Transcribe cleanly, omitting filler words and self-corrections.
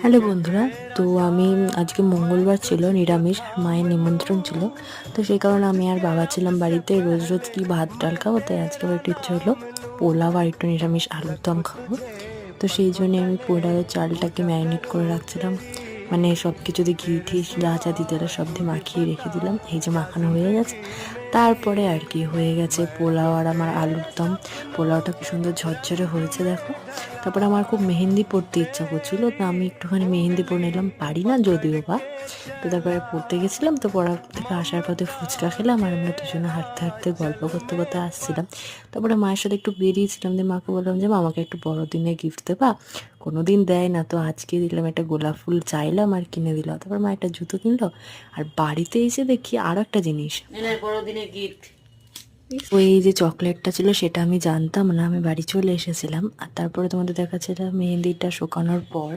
Hello বন্ধুরা, তো আমি আজকে মঙ্গলবার ছিল, নিরামিষ আর মায়ের নিমন্ত্রণ ছিল। তো সেই কারণে আমি আর বাবা ছিলাম বাড়িতে। রোজ রোজ কি ভাত ডাল খাবো, তাই আজকে একটু ইচ্ছে হলো পোলাও আর একটু নিরামিষ আলুর দম খাবো। তো সেই জন্য আমি পোলাওয়ের চালটাকে ম্যারিনেট করে রাখছিলাম, মানে সব কিছু দিয়ে ঘি ঠি যা যা দিতে হলো সব দিয়ে মাখিয়ে রেখে দিলাম। এই যে মাখানো হয়ে গেছে, তারপরে আর কি হয়ে গেছে পোলাও আর আমার আলুর দম। পোলাওটা কি সুন্দর ঝরঝরে হয়েছে দেখো। তারপরে আমার খুব মেহেন্দি পড়তে ইচ্ছা করছিল, তো আমি একটুখানি মেহেন্দি পরে নিলাম, পারি না যদিও বা। তো তারপরে পড়তে গেছিলাম, তো পড়া থেকে আসার পথে ফুচকা খেলাম আর আমরা দুজনে হাঁটতে হাঁটতে গল্প করতে করতে আসছিলাম। তারপরে মায়ের সাথে একটু বেরিয়েছিলাম, দিয়ে মাকে বললাম যে মা আমাকে একটু বড়দিনে গিফট দেবা। কোনো দিন দেয় না, তো আজকে দিলাম, একটা গোলাপ ফুল চাইলাম আর কিনে দিল। তারপর মা একটা জুতো কিনলো। আর বাড়িতে এসে দেখি আরো একটা জিনিস, বড়দিনের গিফট। তো এই যে চকলেটটা ছিল সেটা আমি জানতাম না, আমি বাড়ি চলে এসেছিলাম। আর তারপরে তোমাদের দেখাচ্ছিলাম মেহেন্দিটা শুকানোর পর